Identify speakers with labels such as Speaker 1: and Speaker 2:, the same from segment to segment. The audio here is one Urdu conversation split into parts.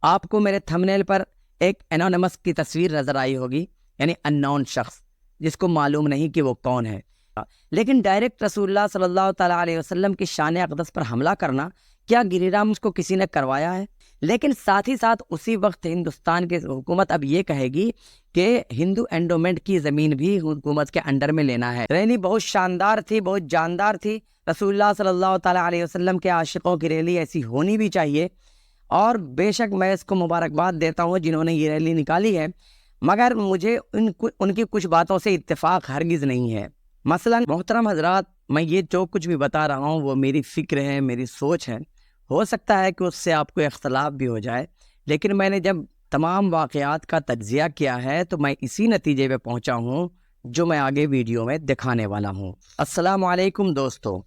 Speaker 1: آپ کو میرے تھمبنیل پر ایک انونیمس کی تصویر نظر آئی ہوگی، یعنی ان نون شخص جس کو معلوم نہیں کہ وہ کون ہے، لیکن ڈائریکٹ رسول اللہ صلی اللہ تعالیٰ علیہ وسلم کی شان اقدس پر حملہ کرنا کیا گری رام کو کسی نے کروایا ہے؟ لیکن ساتھ ہی ساتھ اسی وقت ہندوستان کی حکومت اب یہ کہے گی کہ ہندو اینڈومنٹ کی زمین بھی حکومت کے انڈر میں لینا ہے۔ ریلی بہت شاندار تھی، بہت جاندار تھی۔ رسول اللہ صلی اللہ تعالیٰ علیہ وسلم کے عاشقوں کی ریلی ایسی ہونی بھی چاہیے، اور بے شک میں اس کو مبارکباد دیتا ہوں جنہوں نے یہ ریلی نکالی ہے، مگر مجھے ان کی کچھ باتوں سے اتفاق ہرگز نہیں ہے۔ مثلا محترم حضرات، میں یہ جو کچھ بھی بتا رہا ہوں وہ میری فکر ہے، میری سوچ ہے، ہو سکتا ہے کہ اس سے آپ کو اختلاف بھی ہو جائے، لیکن میں نے جب تمام واقعات کا تجزیہ کیا ہے تو میں اسی نتیجے پہ پہنچا ہوں جو میں آگے ویڈیو میں دکھانے والا ہوں۔ السلام علیکم دوستو،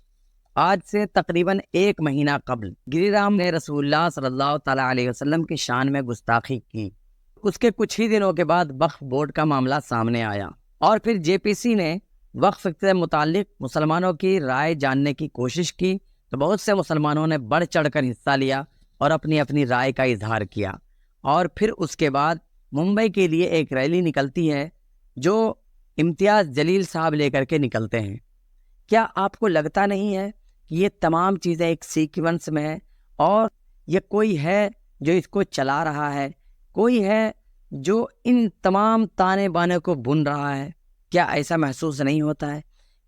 Speaker 1: آج سے تقریباً 1 مہینہ قبل گری رام نے رسول اللہ صلی اللہ تعالیٰ علیہ وسلم کی شان میں گستاخی کی۔ اس کے کچھ ہی دنوں کے بعد وقف بورڈ کا معاملہ سامنے آیا، اور پھر JPC نے وقف سے متعلق مسلمانوں کی رائے جاننے کی کوشش کی تو بہت سے مسلمانوں نے بڑھ چڑھ کر حصہ لیا اور اپنی اپنی رائے کا اظہار کیا، اور پھر اس کے بعد ممبئی کے لیے ایک ریلی نکلتی ہے جو امتیاز جلیل صاحب لے کر کے نکلتے ہیں۔ کیا آپ کو لگتا نہیں ہے کہ یہ تمام چیزیں ایک سیکوینس میں ہے، اور یہ کوئی ہے جو اس کو چلا رہا ہے، کوئی ہے جو ان تمام تانے بانے کو بن رہا ہے؟ کیا ایسا محسوس نہیں ہوتا ہے؟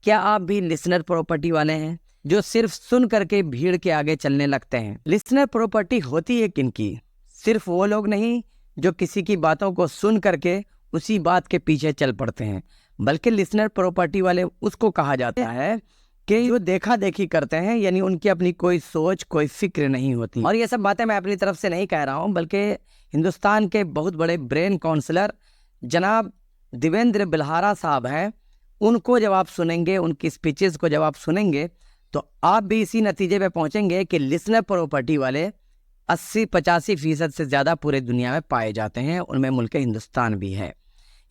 Speaker 1: کیا آپ بھی لسنر پراپرٹی والے ہیں جو صرف سن کر کے بھیڑ کے آگے چلنے لگتے ہیں؟ لسنر پراپرٹی ہوتی ہے کن کی؟ صرف وہ لوگ نہیں جو کسی کی باتوں کو سن کر کے اسی بات کے پیچھے چل پڑتے ہیں، بلکہ لسنر پراپرٹی والے اس کو کہا جاتا ہے کہ جو دیکھا دیکھی کرتے ہیں، یعنی ان کی اپنی کوئی سوچ، کوئی فکر نہیں ہوتی۔ اور یہ سب باتیں میں اپنی طرف سے نہیں کہہ رہا ہوں، بلکہ ہندوستان کے بہت بڑے برین کونسلر جناب دیویندر بلہارا صاحب ہیں، ان کو جب آپ سنیں گے، ان کی سپیچز کو جب آپ سنیں گے تو آپ بھی اسی نتیجے پہ پہنچیں گے کہ لسنر پراپرٹی والے 80-85% سے زیادہ پورے دنیا میں پائے جاتے ہیں، ان میں ملک ہندوستان بھی ہے۔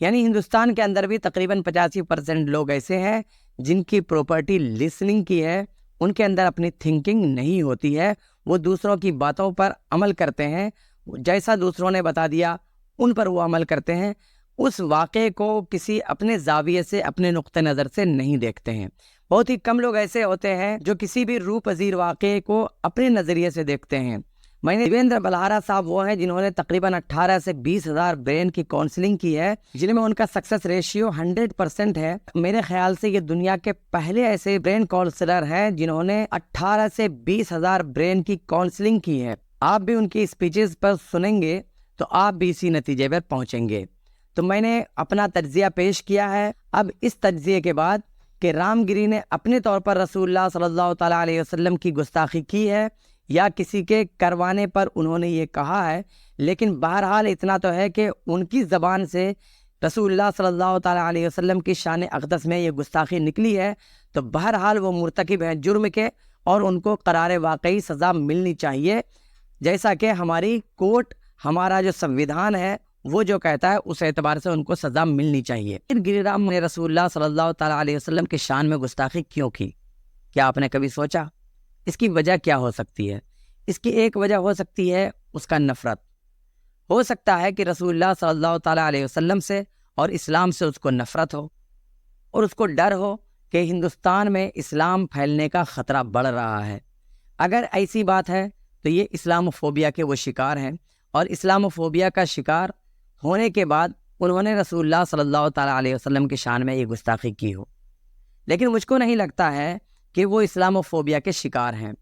Speaker 1: یعنی ہندوستان کے اندر بھی تقریباً 85% لوگ ایسے ہیں جن کی پراپرٹی لسننگ کی ہے، ان کے اندر اپنی تھنکنگ نہیں ہوتی ہے، وہ دوسروں کی باتوں پر عمل کرتے ہیں، جیسا دوسروں نے بتا دیا ان پر وہ عمل کرتے ہیں، اس واقعے کو کسی اپنے زاویے سے، اپنے نقطہ نظر سے نہیں دیکھتے ہیں۔ بہت ہی کم لوگ ایسے ہوتے ہیں جو کسی بھی روح پذیر واقعے کو اپنے نظریے سے دیکھتے ہیں۔ میں نے دیویندر بلہارا صاحب وہ ہیں جنہوں نے تقریباً 18 سے 20 ہزار برین کی کاؤنسلنگ کی ہے، جن میں ان کا سکسس ریشیو 100% ہے۔ میرے خیال سے یہ دنیا کے پہلے ایسے برین کاؤنسلر ہیں جنہوں نے 18 سے 20 ہزار برین کی کاؤنسلنگ کی ہے۔ آپ بھی ان کی اسپیچز پر سنیں گے تو آپ بھی اسی نتیجے پر پہنچیں گے۔ تو میں نے اپنا تجزیہ پیش کیا ہے۔ اب اس تجزیے کے بعد کہ رام گری نے اپنے طور پر رسول اللہ صلی اللہ تعالیٰ علیہ وسلم کی گستاخی کی ہے یا کسی کے کروانے پر انہوں نے یہ کہا ہے، لیکن بہرحال اتنا تو ہے کہ ان کی زبان سے رسول اللہ صلی اللہ تعالیٰ علیہ وسلم کی شان اقدس میں یہ گستاخی نکلی ہے، تو بہرحال وہ مرتکب ہیں جرم کے، اور ان کو قرار واقعی سزا ملنی چاہیے، جیسا کہ ہماری کورٹ، ہمارا جو سنویدھان ہے وہ جو کہتا ہے، اس اعتبار سے ان کو سزا ملنی چاہیے۔ گری رام نے رسول اللہ صلی اللہ تعالیٰ علیہ وسلم کی شان میں گستاخی کیوں کی؟ کیا آپ نے کبھی سوچا؟ اس کی وجہ کیا ہو سکتی ہے؟ اس کی ایک وجہ ہو سکتی ہے اس کا نفرت۔ ہو سکتا ہے کہ رسول اللہ صلی اللہ تعالیٰ علیہ وسلم سے اور اسلام سے اس کو نفرت ہو، اور اس کو ڈر ہو کہ ہندوستان میں اسلام پھیلنے کا خطرہ بڑھ رہا ہے۔ اگر ایسی بات ہے تو یہ اسلاموفوبیا کے وہ شکار ہیں، اور اسلاموفوبیا کا شکار ہونے کے بعد انہوں نے رسول اللہ صلی اللہ تعالیٰ علیہ وسلم کی شان میں یہ گستاخی کی ہو۔ لیکن مجھ کو نہیں لگتا ہے کہ وہ اسلاموفوبیا کے شکار ہیں،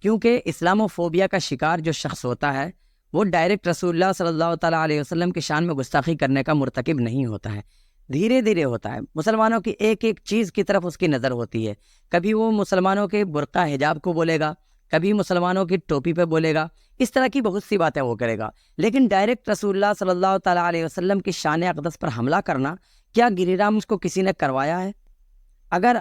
Speaker 1: کیونکہ اسلاموفوبیا کا شکار جو شخص ہوتا ہے وہ ڈائریکٹ رسول اللہ صلی اللہ تعالیٰ علیہ وسلم کی شان میں گستاخی کرنے کا مرتکب نہیں ہوتا ہے، دھیرے دھیرے ہوتا ہے۔ مسلمانوں کی ایک ایک چیز کی طرف اس کی نظر ہوتی ہے، کبھی وہ مسلمانوں کے برقع حجاب کو بولے گا، کبھی مسلمانوں کی ٹوپی پہ بولے گا، اس طرح کی بہت سی باتیں وہ کرے گا، لیکن ڈائریکٹ رسول اللہ صلی اللہ تعالیٰ علیہ وسلم کی شان اقدس پر حملہ کرنا کیا گری رام کو کسی نے کروایا ہے؟ اگر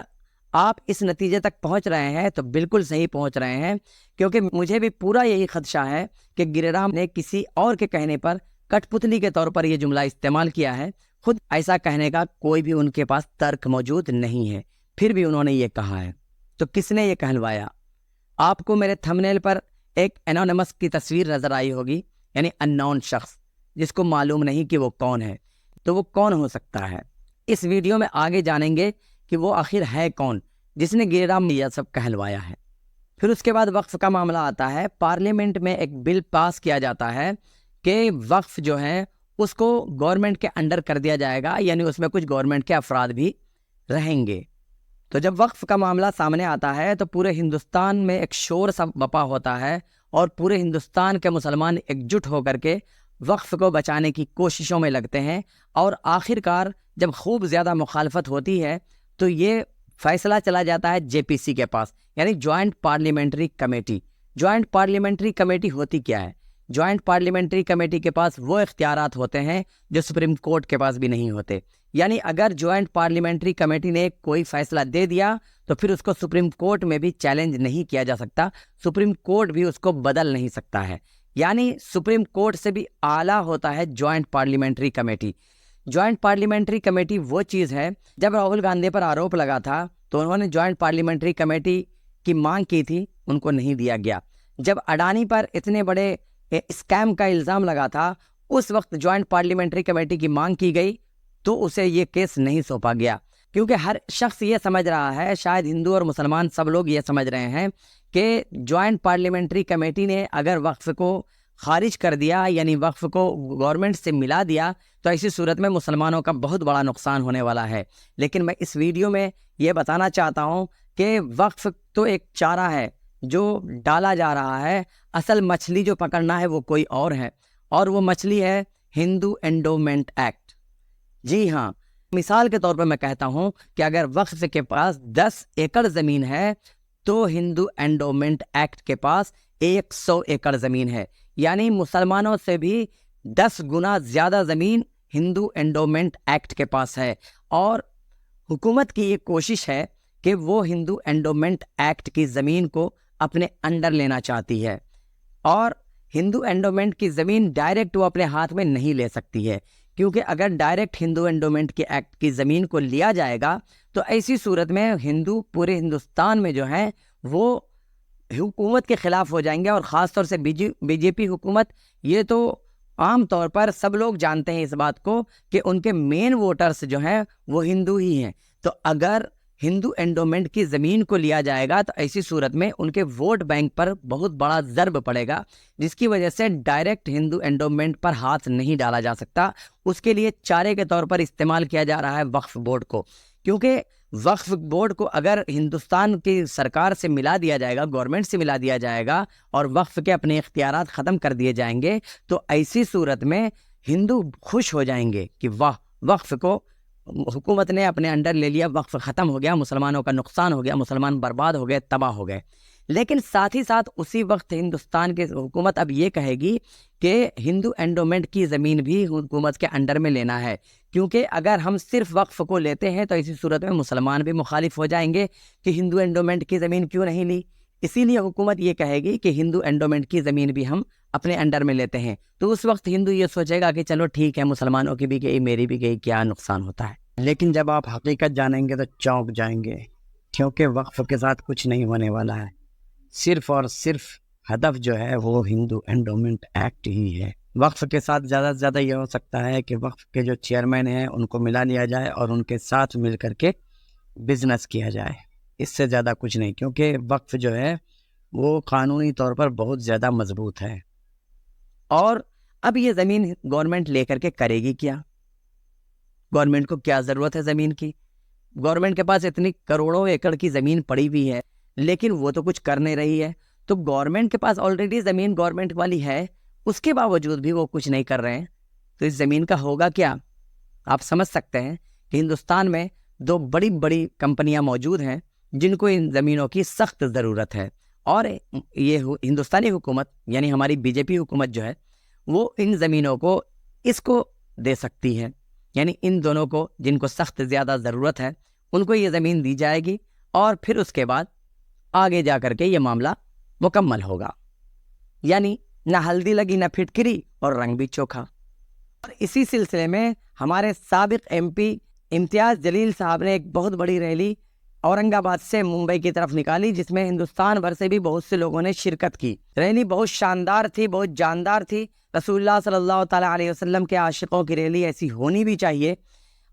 Speaker 1: آپ اس نتیجے تک پہنچ رہے ہیں تو بالکل صحیح پہنچ رہے ہیں، کیونکہ مجھے بھی پورا یہی خدشہ ہے کہ گری رام نے کسی اور کے کہنے پر کٹ پتلی کے طور پر یہ جملہ استعمال کیا ہے، خود ایسا کہنے کا کوئی بھی ان کے پاس ترک موجود نہیں ہے، پھر بھی انہوں نے یہ کہا ہے۔ تو کس نے یہ کہلوایا؟ آپ کو میرے تھمبنیل پر ایک انونیمس کی تصویر نظر آئی ہوگی، یعنی ان نون شخص جس کو معلوم نہیں کہ وہ کون ہے، تو وہ کون ہو سکتا ہے؟ اس ویڈیو میں آگے جانیں گے کہ وہ آخر ہے کون جس نے گیرا یہ سب کہلوایا ہے۔ پھر اس کے بعد وقف کا معاملہ آتا ہے۔ پارلیمنٹ میں ایک بل پاس کیا جاتا ہے کہ وقف جو ہے اس کو گورنمنٹ کے انڈر کر دیا جائے گا، یعنی اس میں کچھ گورنمنٹ کے افراد بھی رہیں گے۔ تو جب وقف کا معاملہ سامنے آتا ہے تو پورے ہندوستان میں ایک شور سا بپا ہوتا ہے، اور پورے ہندوستان کے مسلمان ایک جٹ ہو کر کے وقف کو بچانے کی کوششوں میں لگتے ہیں، اور آخر کار جب خوب زیادہ مخالفت ہوتی ہے تو یہ فیصلہ چلا جاتا ہے JPC کے پاس، یعنی joint parliamentary committee. Joint parliamentary committee ہوتی کیا ہے؟ جوائنٹ پارلیمنٹری کمیٹی کے پاس وہ اختیارات ہوتے ہیں جو سپریم کورٹ کے پاس بھی نہیں ہوتے، یعنی اگر جوائنٹ پارلیمنٹری کمیٹی نے کوئی فیصلہ دے دیا تو پھر اس کو سپریم کورٹ میں بھی چیلنج نہیں کیا جا سکتا، سپریم کورٹ بھی اس کو بدل نہیں سکتا ہے، یعنی سپریم کورٹ سے بھی اعلیٰ ہوتا ہے joint parliamentary committee. Joint parliamentary committee وہ چیز ہے، جب راہل گاندھی پر آروپ لگا تھا تو انہوں نے جوائنٹ پارلیمنٹری کمیٹی کی مانگ کی تھی، ان کو نہیں دیا گیا۔ جب اڈانی پر اتنے بڑے اسکیم کا الزام لگا تھا، اس وقت جوائنٹ پارلیمنٹری کمیٹی کی مانگ کی گئی تو اسے یہ کیس نہیں سونپا گیا، کیونکہ ہر شخص یہ سمجھ رہا ہے، شاید ہندو اور مسلمان سب لوگ یہ سمجھ رہے ہیں کہ جوائنٹ پارلیمنٹری کمیٹی نے اگر وقف کو خارج کر دیا، یعنی وقف کو گورنمنٹ سے ملا دیا، تو ایسی صورت میں مسلمانوں کا بہت بڑا نقصان ہونے والا ہے۔ لیکن میں اس ویڈیو میں یہ بتانا چاہتا ہوں کہ وقف تو ایک چارہ ہے جو ڈالا جا رہا ہے، اصل مچھلی جو پکڑنا ہے وہ کوئی اور ہے، اور وہ مچھلی ہے ہندو اینڈومنٹ ایکٹ۔ جی ہاں، مثال کے طور پر میں کہتا ہوں کہ اگر وقف کے پاس 10 ایکڑ زمین ہے تو ہندو اینڈومنٹ ایکٹ کے پاس 100 ایکڑ زمین ہے، یعنی مسلمانوں سے بھی 10 گنا زیادہ زمین ہندو اینڈومنٹ ایکٹ کے پاس ہے، اور حکومت کی یہ کوشش ہے کہ وہ ہندو اینڈومنٹ ایکٹ کی زمین کو اپنے انڈر لینا چاہتی ہے، اور ہندو اینڈومنٹ کی زمین ڈائریکٹ وہ اپنے ہاتھ میں نہیں لے سکتی ہے، کیونکہ اگر ڈائریکٹ ہندو اینڈومنٹ کے ایکٹ کی زمین کو لیا جائے گا تو ایسی صورت میں ہندو پورے ہندوستان میں جو ہیں وہ حکومت کے خلاف ہو جائیں گے، اور خاص طور سے BJP حکومت، یہ تو عام طور پر سب لوگ جانتے ہیں اس بات کو کہ ان کے مین ووٹرز جو ہیں وہ ہندو ہی ہیں، تو اگر ہندو اینڈومنٹ کی زمین کو لیا جائے گا تو ایسی صورت میں ان کے ووٹ بینک پر بہت بڑا ضرب پڑے گا، جس کی وجہ سے ڈائریکٹ ہندو اینڈومنٹ پر ہاتھ نہیں ڈالا جا سکتا۔ اس کے لیے چارے کے طور پر استعمال کیا جا رہا ہے وقف بورڈ کو، کیونکہ وقف بورڈ کو اگر ہندوستان کی سرکار سے ملا دیا جائے گا، گورنمنٹ سے ملا دیا جائے گا، اور وقف کے اپنے اختیارات ختم کر دیے جائیں گے، تو ایسی صورت میں ہندو خوش ہو جائیں گے کہ واہ، وقف کو حکومت نے اپنے انڈر لے لیا، وقف ختم ہو گیا، مسلمانوں کا نقصان ہو گیا، مسلمان برباد ہو گئے، تباہ ہو گئے۔ لیکن ساتھ ہی ساتھ اسی وقت ہندوستان کی حکومت اب یہ کہے گی کہ ہندو اینڈومنٹ کی زمین بھی حکومت کے انڈر میں لینا ہے، کیونکہ اگر ہم صرف وقف کو لیتے ہیں تو اسی صورت میں مسلمان بھی مخالف ہو جائیں گے کہ ہندو اینڈومنٹ کی زمین کیوں نہیں لی، اسی لیے حکومت یہ کہے گی کہ ہندو اینڈومنٹ کی زمین بھی ہم اپنے انڈر میں لیتے ہیں، تو اس وقت ہندو یہ سوچے گا کہ چلو ٹھیک ہے، مسلمانوں کی بھی گئی، میری بھی گئی، کیا نقصان ہوتا ہے۔ لیکن جب آپ حقیقت جانیں گے تو چونک جائیں گے، کیونکہ وقف کے ساتھ کچھ نہیں ہونے والا ہے، صرف اور صرف ہدف جو ہے وہ ہندو اینڈومنٹ ایکٹ ہی ہے۔ وقف کے ساتھ زیادہ سے زیادہ یہ ہو سکتا ہے کہ وقف کے جو چیئرمین ہیں ان کو ملا لیا جائے اور ان کے ساتھ مل کر کے بزنس کیا جائے، اس سے زیادہ کچھ نہیں، کیونکہ وقف جو ہے وہ قانونی طور پر بہت زیادہ مضبوط ہے۔ اور اب یہ زمین گورنمنٹ لے کر کے کرے گی کیا؟ گورنمنٹ کو کیا ضرورت ہے زمین کی؟ گورنمنٹ کے پاس اتنی کروڑوں ایکڑ کی زمین پڑی ہوئی ہے، لیکن وہ تو کچھ کر نہیں رہی ہے، تو گورنمنٹ کے پاس آلریڈی زمین گورنمنٹ والی ہے، اس کے باوجود بھی وہ کچھ نہیں کر رہے ہیں، تو اس زمین کا ہوگا کیا؟ آپ سمجھ سکتے ہیں کہ ہندوستان میں 2 بڑی بڑی کمپنیاں موجود ہیں جن کو ان زمینوں کی سخت ضرورت ہے، اور یہ ہندوستانی حکومت یعنی ہماری BJP حکومت جو ہے وہ ان زمینوں کو اس کو دے سکتی ہے، یعنی ان دونوں کو جن کو سخت زیادہ ضرورت ہے ان کو یہ زمین دی جائے گی، اور پھر اس کے بعد آگے جا کر کے یہ معاملہ مکمل ہوگا، یعنی نہ ہلدی لگی نہ پھٹکری اور رنگ بھی چوکھا۔ اور اسی سلسلے میں ہمارے سابق MP امتیاز جلیل صاحب نے ایک بہت بڑی ریلی اورنگ آباد سے ممبئی کی طرف نکالی، جس میں ہندوستان بھر سے بھی بہت سے لوگوں نے شرکت کی۔ ریلی بہت شاندار تھی، بہت جاندار تھی، رسول اللہ صلی اللہ تعالیٰ علیہ وسلم کے عاشقوں کی ریلی ایسی ہونی بھی چاہیے،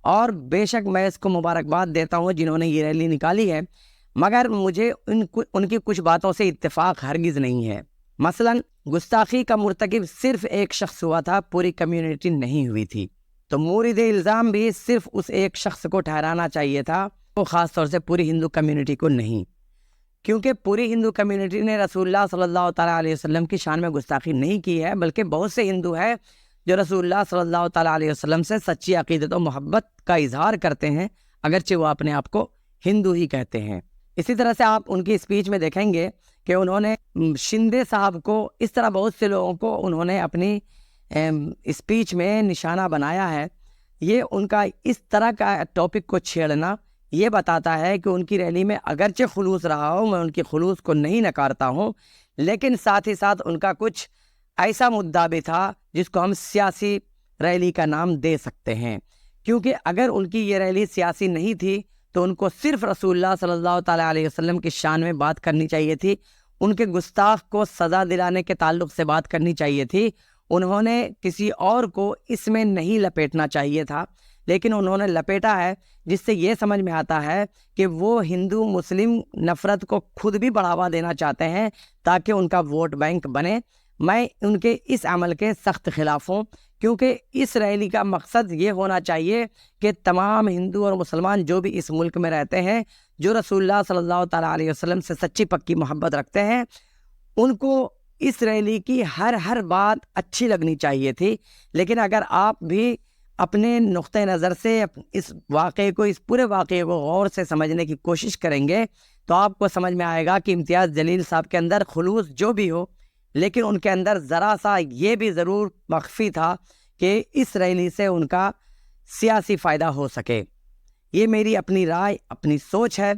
Speaker 1: اور بے شک میں اس کو مبارکباد دیتا ہوں جنہوں نے یہ ریلی نکالی ہے، مگر مجھے ان کی کچھ باتوں سے اتفاق ہرگز نہیں ہے۔ مثلا گستاخی کا مرتکب صرف ایک شخص ہوا تھا، پوری کمیونٹی نہیں ہوئی تھی، تو مورد الزام بھی صرف اس ایک شخص کو ٹھہرانا چاہیے تھا، وہ خاص طور سے پوری ہندو کمیونٹی کو نہیں، کیونکہ پوری ہندو کمیونٹی نے رسول اللہ صلی اللہ تعالیٰ علیہ وسلم کی شان میں گستاخی نہیں کی ہے، بلکہ بہت سے ہندو ہیں جو رسول اللہ صلی اللہ تعالیٰ علیہ وسلم سے سچی عقیدت و محبت کا اظہار کرتے ہیں، اگرچہ وہ اپنے آپ کو ہندو ہی کہتے ہیں۔ اسی طرح سے آپ ان کی اسپیچ میں دیکھیں گے کہ انہوں نے شندے صاحب کو، اس طرح بہت سے لوگوں کو انہوں نے اپنی اسپیچ میں نشانہ بنایا ہے۔ یہ ان کا اس طرح کا ٹاپک کو چھیڑنا یہ بتاتا ہے کہ ان کی ریلی میں اگرچہ خلوص رہا ہو، میں ان کی خلوص کو نہیں نکارتا ہوں، لیکن ساتھ ہی ساتھ ان کا کچھ ایسا مدعا بھی تھا جس کو ہم سیاسی ریلی کا نام دے سکتے ہیں، کیونکہ اگر ان کی یہ ریلی سیاسی نہیں تھی تو ان کو صرف رسول اللہ صلی اللہ تعالیٰ علیہ وسلم کی شان میں بات کرنی چاہیے تھی، ان کے گستاخ کو سزا دلانے کے تعلق سے بات کرنی چاہیے تھی، انہوں نے کسی اور کو اس میں نہیں لپیٹنا چاہیے تھا، لیکن انہوں نے لپیٹا ہے، جس سے یہ سمجھ میں آتا ہے کہ وہ ہندو مسلم نفرت کو خود بھی بڑھاوا دینا چاہتے ہیں تاکہ ان کا ووٹ بینک بنے۔ میں ان کے اس عمل کے سخت خلاف ہوں، کیونکہ اس ریلی کا مقصد یہ ہونا چاہیے کہ تمام ہندو اور مسلمان جو بھی اس ملک میں رہتے ہیں، جو رسول اللہ صلی اللہ تعالیٰ علیہ وسلم سے سچی پکی محبت رکھتے ہیں، ان کو اس ریلی کی ہر بات اچھی لگنی چاہیے تھی۔ لیکن اگر آپ بھی اپنے نقطہ نظر سے اس واقعے کو، اس پورے واقعے کو غور سے سمجھنے کی کوشش کریں گے تو آپ کو سمجھ میں آئے گا کہ امتیاز جلیل صاحب کے اندر خلوص جو بھی ہو، لیکن ان کے اندر ذرا سا یہ بھی ضرور مخفی تھا کہ اس ریلی سے ان کا سیاسی فائدہ ہو سکے۔ یہ میری اپنی رائے، اپنی سوچ ہے،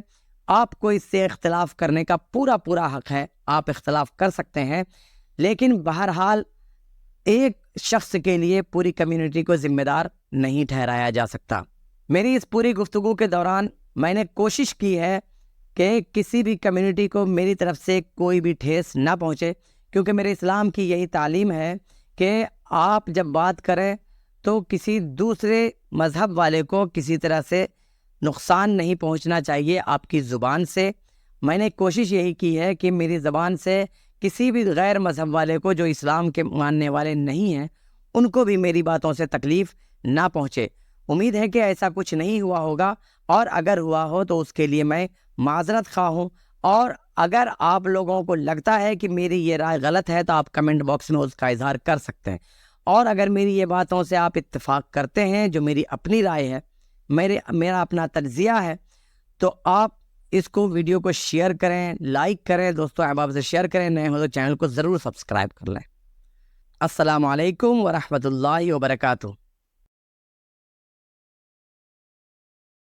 Speaker 1: آپ کو اس سے اختلاف کرنے کا پورا حق ہے، آپ اختلاف کر سکتے ہیں، لیکن بہرحال ایک شخص کے لیے پوری کمیونٹی کو ذمہ دار نہیں ٹھہرایا جا سکتا۔ میری اس پوری گفتگو کے دوران میں نے کوشش کی ہے کہ کسی بھی کمیونٹی کو میری طرف سے کوئی بھی ٹھیس نہ پہنچے، کیونکہ میرے اسلام کی یہی تعلیم ہے کہ آپ جب بات کریں تو کسی دوسرے مذہب والے کو کسی طرح سے نقصان نہیں پہنچنا چاہیے آپ کی زبان سے۔ میں نے کوشش یہی کی ہے کہ میری زبان سے کسی بھی غیر مذہب والے کو، جو اسلام کے ماننے والے نہیں ہیں، ان کو بھی میری باتوں سے تکلیف نہ پہنچے۔ امید ہے کہ ایسا کچھ نہیں ہوا ہوگا، اور اگر ہوا ہو تو اس کے لیے میں معذرت خواہ ہوں، اور اگر آپ لوگوں کو لگتا ہے کہ میری یہ رائے غلط ہے تو آپ کمنٹ باکس میں اس کا اظہار کر سکتے ہیں، اور اگر میری یہ باتوں سے آپ اتفاق کرتے ہیں، جو میری اپنی رائے ہے، میرا اپنا تجزیہ ہے، تو آپ اس کو ویڈیو کو شیئر کریں، لائک کریں، دوستوں احباب سے شیئر کریں، نئے ہو تو چینل کو ضرور سبسکرائب کر لیں۔ السلام علیکم ورحمۃ اللہ وبرکاتہ۔